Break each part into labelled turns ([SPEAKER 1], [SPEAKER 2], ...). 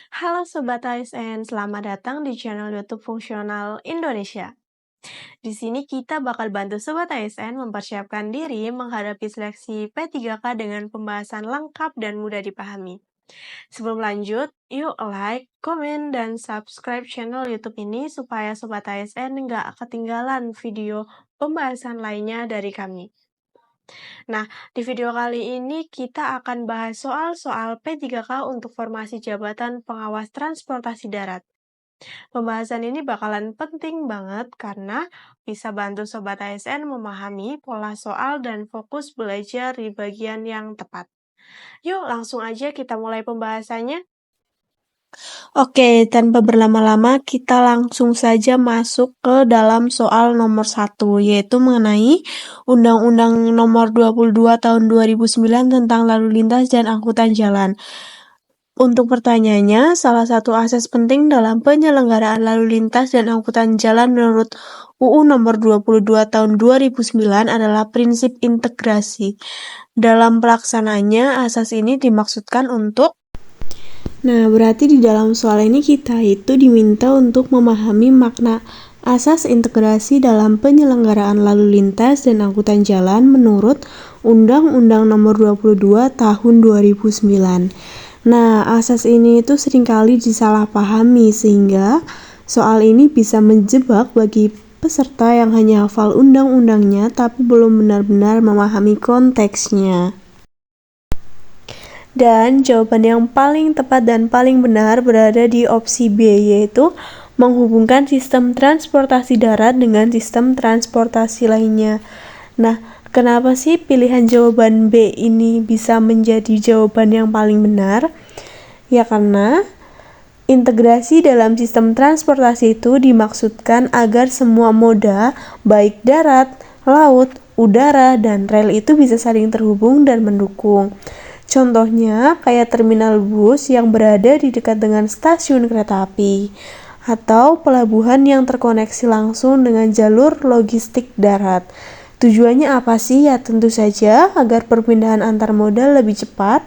[SPEAKER 1] Halo Sobat ASN, selamat datang di channel YouTube Fungsional Indonesia. Di sini kita bakal bantu Sobat ASN mempersiapkan diri menghadapi seleksi P3K dengan pembahasan lengkap dan mudah dipahami. Sebelum lanjut, yuk like, komen, dan subscribe channel YouTube ini supaya Sobat ASN nggak ketinggalan video pembahasan lainnya dari kami. Nah, di video kali ini kita akan bahas soal-soal P3K untuk formasi jabatan pengawas transportasi darat. Pembahasan ini bakalan penting banget karena bisa bantu Sobat ASN memahami pola soal dan fokus belajar di bagian yang tepat. Yuk langsung aja kita mulai pembahasannya. Oke, tanpa berlama-lama kita langsung saja masuk ke dalam soal nomor 1, yaitu mengenai Undang-Undang Nomor 22 Tahun 2009 tentang Lalu Lintas dan Angkutan Jalan. Untuk pertanyaannya, salah satu asas penting dalam penyelenggaraan lalu lintas dan angkutan jalan menurut UU Nomor 22 Tahun 2009 adalah prinsip integrasi. Dalam pelaksanaannya, asas ini dimaksudkan untuk berarti di dalam soal ini kita itu diminta untuk memahami makna asas integrasi dalam penyelenggaraan lalu lintas dan angkutan jalan menurut Undang-Undang Nomor 22 Tahun 2009. Nah, asas ini itu seringkali disalahpahami sehingga soal ini bisa menjebak bagi peserta yang hanya hafal undang-undangnya tapi belum benar-benar memahami konteksnya. Dan jawaban yang paling tepat dan paling benar berada di opsi B, yaitu menghubungkan sistem transportasi darat dengan sistem transportasi lainnya. Nah, kenapa sih pilihan jawaban B ini bisa menjadi jawaban yang paling benar? Ya karena integrasi dalam sistem transportasi itu dimaksudkan agar semua moda, baik darat, laut, udara, dan rel itu bisa saling terhubung dan mendukung. Contohnya kayak terminal bus yang berada di dekat dengan stasiun kereta api, atau pelabuhan yang terkoneksi langsung dengan jalur logistik darat. Tujuannya apa sih? Ya tentu saja agar perpindahan antar moda lebih cepat,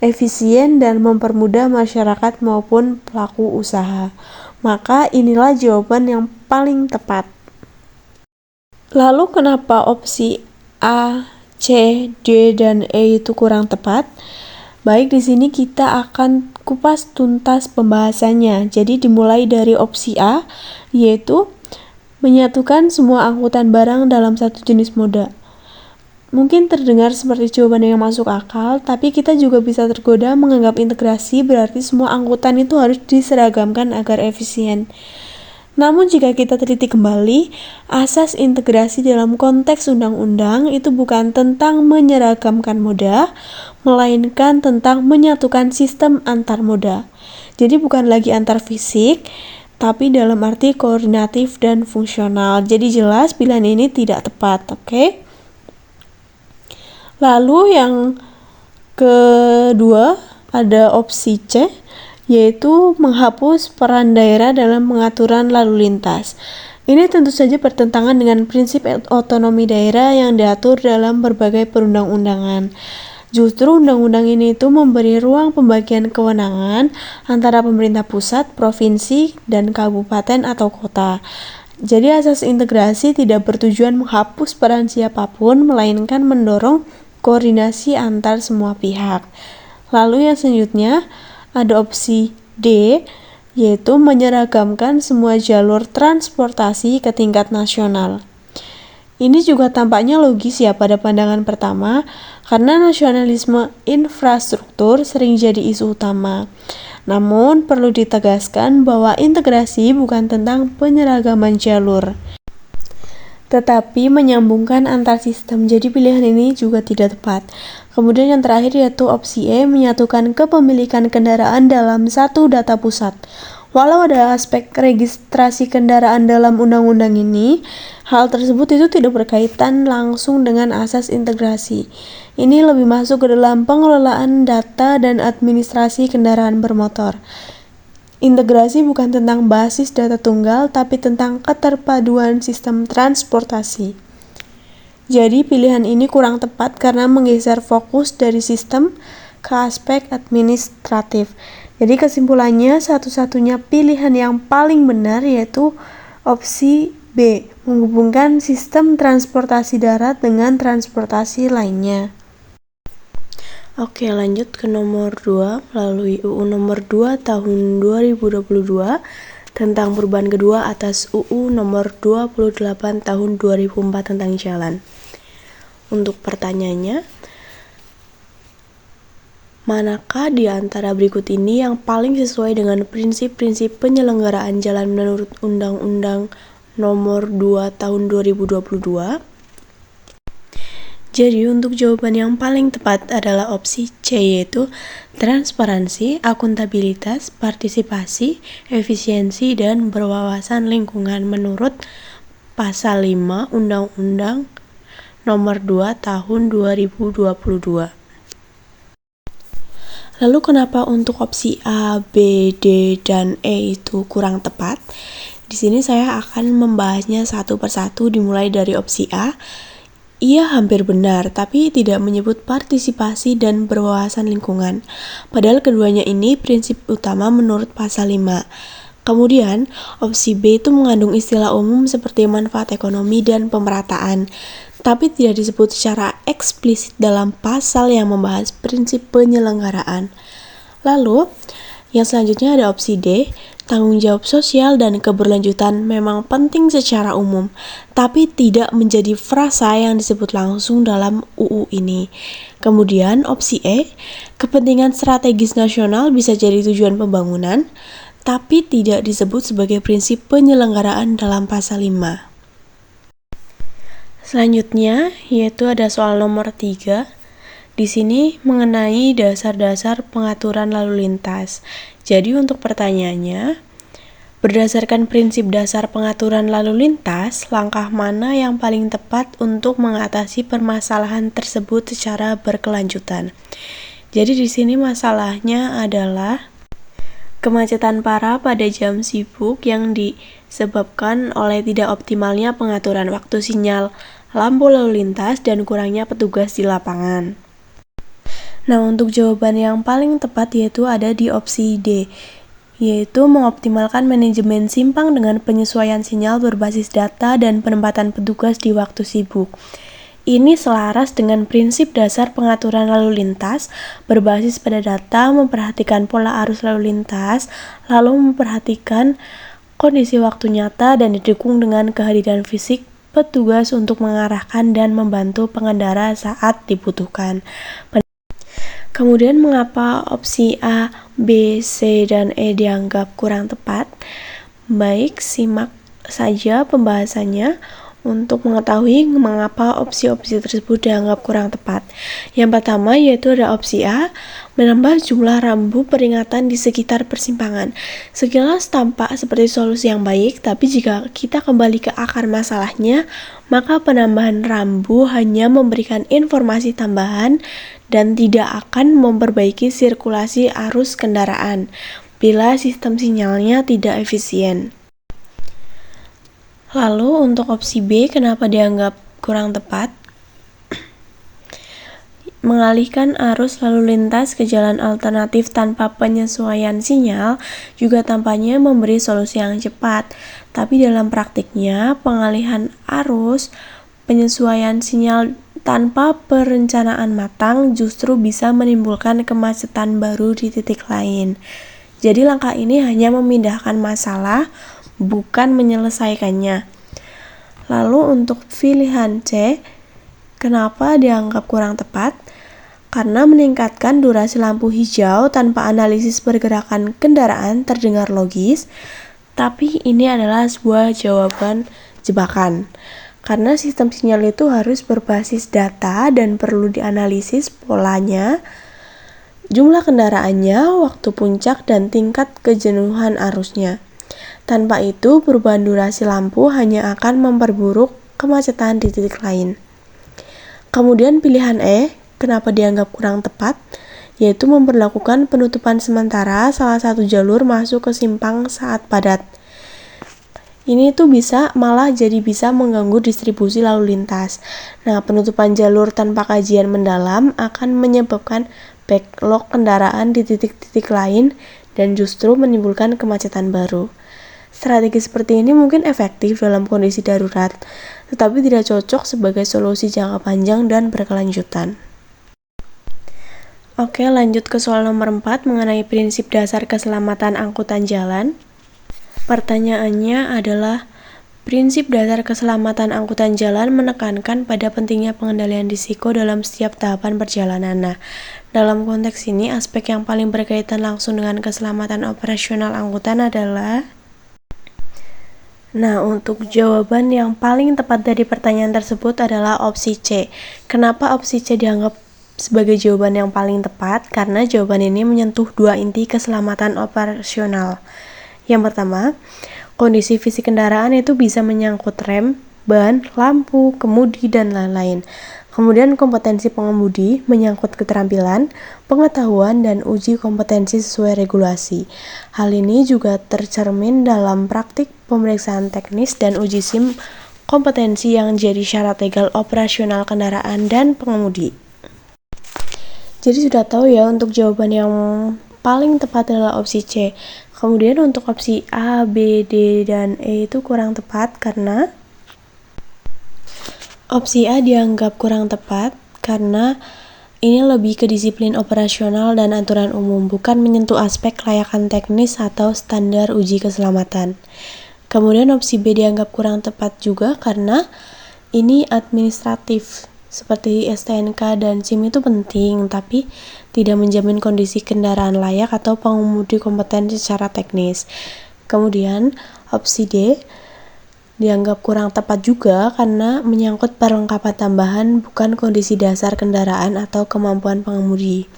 [SPEAKER 1] efisien, dan mempermudah masyarakat maupun pelaku usaha. Maka inilah jawaban yang paling tepat. Lalu kenapa opsi A, C, D, dan E itu kurang tepat? Baik, di sini kita akan kupas tuntas pembahasannya. Jadi dimulai dari opsi A, yaitu menyatukan semua angkutan barang dalam satu jenis moda. Mungkin terdengar seperti jawaban yang masuk akal, tapi kita juga bisa tergoda menganggap integrasi berarti semua angkutan itu harus diseragamkan agar efisien. Namun jika kita teliti kembali, asas integrasi dalam konteks undang-undang itu bukan tentang menyeragamkan moda, melainkan tentang menyatukan sistem antar moda. Jadi bukan lagi antar fisik, tapi dalam arti koordinatif dan fungsional. Jadi jelas pilihan ini tidak tepat, oke? Lalu yang kedua ada opsi C, yaitu menghapus peran daerah dalam pengaturan lalu lintas. Ini tentu saja bertentangan dengan prinsip otonomi daerah yang diatur dalam berbagai perundang-undangan. Justru undang-undang ini itu memberi ruang pembagian kewenangan antara pemerintah pusat, provinsi, dan kabupaten atau kota. Jadi asas integrasi tidak bertujuan menghapus peran siapapun, melainkan mendorong koordinasi antar semua pihak. Lalu yang selanjutnya ada opsi D, yaitu menyeragamkan semua jalur transportasi ke tingkat nasional. Ini juga tampaknya logis ya pada pandangan pertama, karena nasionalisme infrastruktur sering jadi isu utama. Namun perlu ditegaskan bahwa integrasi bukan tentang penyeragaman jalur, tetapi menyambungkan antar sistem. Jadi pilihan ini juga tidak tepat. Kemudian yang terakhir yaitu opsi E, menyatukan kepemilikan kendaraan dalam satu data pusat. Walau ada aspek registrasi kendaraan dalam undang-undang ini, hal tersebut itu tidak berkaitan langsung dengan asas integrasi. Ini lebih masuk ke dalam pengelolaan data dan administrasi kendaraan bermotor. Integrasi bukan tentang basis data tunggal, tapi tentang keterpaduan sistem transportasi. Jadi pilihan ini kurang tepat karena menggeser fokus dari sistem ke aspek administratif. Jadi kesimpulannya satu-satunya pilihan yang paling benar yaitu opsi B, menghubungkan sistem transportasi darat dengan transportasi lainnya. Oke, lanjut ke nomor 2 melalui UU nomor 2 tahun 2022 tentang perubahan kedua atas UU nomor 28 tahun 2004 tentang jalan. Untuk pertanyaannya, manakah di antara berikut ini yang paling sesuai dengan prinsip-prinsip penyelenggaraan jalan menurut Undang-Undang Nomor 2 Tahun 2022? Jadi untuk jawaban yang paling tepat adalah opsi C, yaitu transparansi, akuntabilitas, partisipasi, efisiensi, dan berwawasan lingkungan menurut Pasal 5 Undang-Undang Nomor 2 Tahun 2022. Lalu kenapa untuk opsi A, B, D, dan E itu kurang tepat? Di sini saya akan membahasnya satu persatu dimulai dari opsi A. Ia hampir benar, tapi tidak menyebut partisipasi dan berwawasan lingkungan. Padahal keduanya ini prinsip utama menurut pasal 5. Kemudian, opsi B itu mengandung istilah umum seperti manfaat ekonomi dan pemerataan, tapi tidak disebut secara eksplisit dalam pasal yang membahas prinsip penyelenggaraan. Lalu, yang selanjutnya ada opsi D, tanggung jawab sosial dan keberlanjutan memang penting secara umum, tapi tidak menjadi frasa yang disebut langsung dalam UU ini. Kemudian opsi E, kepentingan strategis nasional bisa jadi tujuan pembangunan, tapi tidak disebut sebagai prinsip penyelenggaraan dalam pasal 5. Selanjutnya, yaitu ada soal nomor 3. Di sini mengenai dasar-dasar pengaturan lalu lintas. Jadi untuk pertanyaannya, berdasarkan prinsip dasar pengaturan lalu lintas, langkah mana yang paling tepat untuk mengatasi permasalahan tersebut secara berkelanjutan? Jadi di sini masalahnya adalah kemacetan parah pada jam sibuk yang disebabkan oleh tidak optimalnya pengaturan waktu sinyal lampu lalu lintas dan kurangnya petugas di lapangan. Nah, untuk jawaban yang paling tepat yaitu ada di opsi D, yaitu mengoptimalkan manajemen simpang dengan penyesuaian sinyal berbasis data dan penempatan petugas di waktu sibuk. Ini selaras dengan prinsip dasar pengaturan lalu lintas, berbasis pada data, memperhatikan pola arus lalu lintas, lalu memperhatikan kondisi waktu nyata dan didukung dengan kehadiran fisik petugas untuk mengarahkan dan membantu pengendara saat dibutuhkan. Kemudian mengapa opsi A, B, C, dan E dianggap kurang tepat? Baik, simak saja pembahasannya untuk mengetahui mengapa opsi-opsi tersebut dianggap kurang tepat. Yang pertama yaitu ada opsi A, menambah jumlah rambu peringatan di sekitar persimpangan. Sekilas tampak seperti solusi yang baik, tapi jika kita kembali ke akar masalahnya, maka penambahan rambu hanya memberikan informasi tambahan dan tidak akan memperbaiki sirkulasi arus kendaraan bila sistem sinyalnya tidak efisien. Lalu untuk opsi B, kenapa dianggap kurang tepat? Mengalihkan arus lalu lintas ke jalan alternatif tanpa penyesuaian sinyal juga tampaknya memberi solusi yang cepat. Tapi dalam praktiknya, pengalihan arus, penyesuaian sinyal tanpa perencanaan matang justru bisa menimbulkan kemacetan baru di titik lain. Jadi langkah ini hanya memindahkan masalah, bukan menyelesaikannya. Lalu untuk pilihan C, kenapa dianggap kurang tepat? Karena meningkatkan durasi lampu hijau tanpa analisis pergerakan kendaraan terdengar logis, tapi ini adalah sebuah jawaban jebakan. Karena sistem sinyal itu harus berbasis data dan perlu dianalisis polanya, jumlah kendaraannya, waktu puncak, dan tingkat kejenuhan arusnya. Tanpa itu, perubahan durasi lampu hanya akan memperburuk kemacetan di titik lain. Kemudian pilihan E, kenapa dianggap kurang tepat? Yaitu memperlakukan penutupan sementara salah satu jalur masuk ke simpang saat padat. Ini tuh malah jadi bisa mengganggu distribusi lalu lintas. Nah, penutupan jalur tanpa kajian mendalam akan menyebabkan backlog kendaraan di titik-titik lain dan justru menimbulkan kemacetan baru. Strategi seperti ini mungkin efektif dalam kondisi darurat, tetapi tidak cocok sebagai solusi jangka panjang dan berkelanjutan. Oke, lanjut ke soal nomor 4 mengenai prinsip dasar keselamatan angkutan jalan. Pertanyaannya adalah, prinsip dasar keselamatan angkutan jalan menekankan pada pentingnya pengendalian risiko dalam setiap tahapan perjalanan. Nah, dalam konteks ini, aspek yang paling berkaitan langsung dengan keselamatan operasional angkutan adalah untuk jawaban yang paling tepat dari pertanyaan tersebut adalah opsi C. Kenapa opsi C dianggap sebagai jawaban yang paling tepat? Karena jawaban ini menyentuh dua inti keselamatan operasional. Yang pertama, kondisi fisik kendaraan itu bisa menyangkut rem, ban, lampu, kemudi, dan lain-lain. Kemudian kompetensi pengemudi menyangkut keterampilan, pengetahuan, dan uji kompetensi sesuai regulasi. Hal ini juga tercermin dalam praktik pemeriksaan teknis dan uji SIM kompetensi yang jadi syarat legal operasional kendaraan dan pengemudi. Jadi sudah tahu ya, untuk jawaban yang paling tepat adalah opsi C. Kemudian untuk opsi A, B, D, dan E itu kurang tepat karena opsi A dianggap kurang tepat karena ini lebih ke disiplin operasional dan aturan umum, bukan menyentuh aspek kelayakan teknis atau standar uji keselamatan. Kemudian opsi B dianggap kurang tepat juga karena ini administratif, seperti STNK dan SIM itu penting, tapi tidak menjamin kondisi kendaraan layak atau pengemudi kompeten secara teknis. Kemudian opsi D dianggap kurang tepat juga karena menyangkut perlengkapan tambahan, bukan kondisi dasar kendaraan atau kemampuan pengemudi.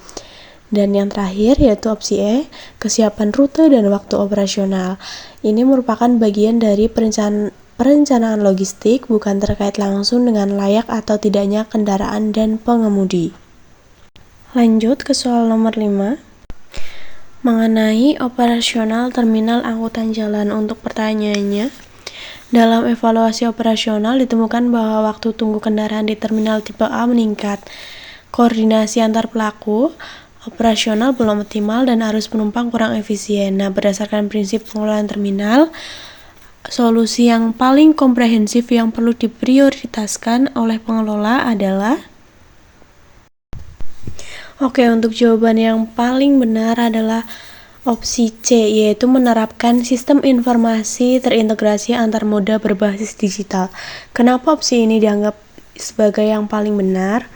[SPEAKER 1] Dan yang terakhir yaitu opsi E, kesiapan rute dan waktu operasional. Ini merupakan bagian dari perencanaan logistik, bukan terkait langsung dengan layak atau tidaknya kendaraan dan pengemudi. Lanjut ke soal nomor 5. Mengenai operasional terminal angkutan jalan. Untuk pertanyaannya, dalam evaluasi operasional ditemukan bahwa waktu tunggu kendaraan di terminal tipe A meningkat. Koordinasi antar pelaku operasional belum optimal dan arus penumpang kurang efisien. Nah, berdasarkan prinsip pengelolaan terminal, solusi yang paling komprehensif yang perlu diprioritaskan oleh pengelola adalah untuk jawaban yang paling benar adalah opsi C, yaitu menerapkan sistem informasi terintegrasi antar moda berbasis digital. Kenapa opsi ini dianggap sebagai yang paling benar?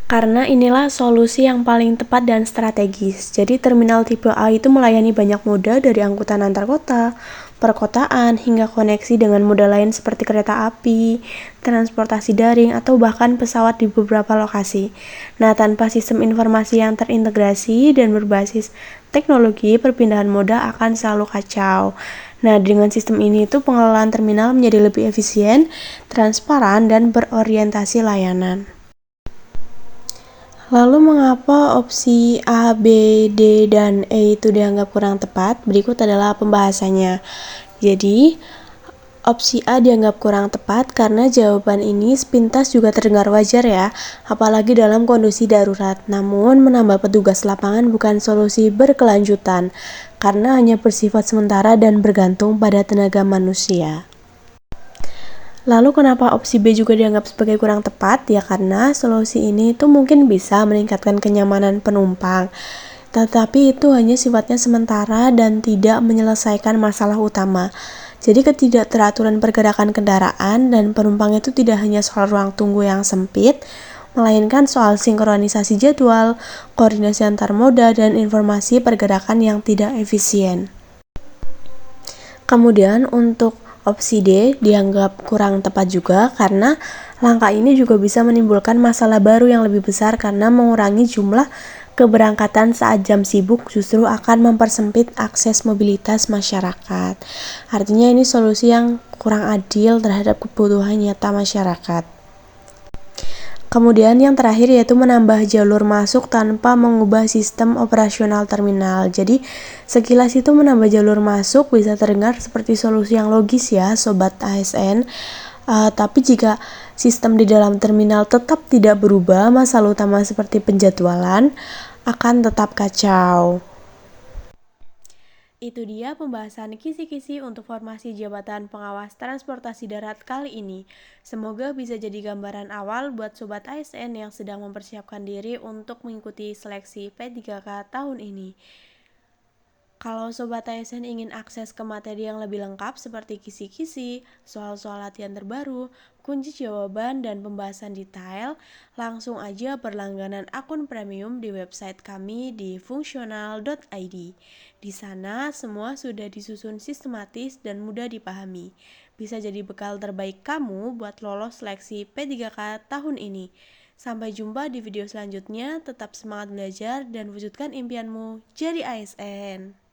[SPEAKER 1] Karena inilah solusi yang paling tepat dan strategis. Jadi terminal tipe A itu melayani banyak moda dari angkutan antar kota, perkotaan, hingga koneksi dengan moda lain seperti kereta api, transportasi daring, atau bahkan pesawat di beberapa lokasi. Nah, tanpa sistem informasi yang terintegrasi dan berbasis teknologi, perpindahan moda akan selalu kacau. Nah, dengan sistem ini itu pengelolaan terminal menjadi lebih efisien, transparan, dan berorientasi layanan. Lalu mengapa opsi A, B, D, dan E itu dianggap kurang tepat? Berikut adalah pembahasannya. Jadi, opsi A dianggap kurang tepat karena jawaban ini sepintas juga terdengar wajar ya, apalagi dalam kondisi darurat. Namun, menambah petugas lapangan bukan solusi berkelanjutan, karena hanya bersifat sementara dan bergantung pada tenaga manusia. Lalu kenapa opsi B juga dianggap sebagai kurang tepat? Ya karena solusi ini itu mungkin bisa meningkatkan kenyamanan penumpang, tetapi itu hanya sifatnya sementara dan tidak menyelesaikan masalah utama. Jadi ketidakteraturan pergerakan kendaraan dan penumpang itu tidak hanya soal ruang tunggu yang sempit, melainkan soal sinkronisasi jadwal, koordinasi antar moda, dan informasi pergerakan yang tidak efisien. Kemudian untuk opsi D dianggap kurang tepat juga karena langkah ini juga bisa menimbulkan masalah baru yang lebih besar karena mengurangi jumlah keberangkatan saat jam sibuk, justru akan mempersempit akses mobilitas masyarakat. Artinya ini solusi yang kurang adil terhadap kebutuhan nyata masyarakat. Kemudian yang terakhir yaitu menambah jalur masuk tanpa mengubah sistem operasional terminal. Jadi sekilas itu menambah jalur masuk bisa terdengar seperti solusi yang logis ya Sobat ASN. Tapi jika sistem di dalam terminal tetap tidak berubah, masalah utama seperti penjadwalan akan tetap kacau. Itu dia pembahasan kisi-kisi untuk formasi jabatan pengawas transportasi darat kali ini. Semoga bisa jadi gambaran awal buat Sobat ASN yang sedang mempersiapkan diri untuk mengikuti seleksi P3K tahun ini. Kalau Sobat ASN ingin akses ke materi yang lebih lengkap seperti kisi-kisi, soal-soal latihan terbaru, kunci jawaban, dan pembahasan detail, langsung aja berlangganan akun premium di website kami di fungsional.id. Di sana semua sudah disusun sistematis dan mudah dipahami. Bisa jadi bekal terbaik kamu buat lolos seleksi P3K tahun ini. Sampai jumpa di video selanjutnya, tetap semangat belajar dan wujudkan impianmu jadi ASN.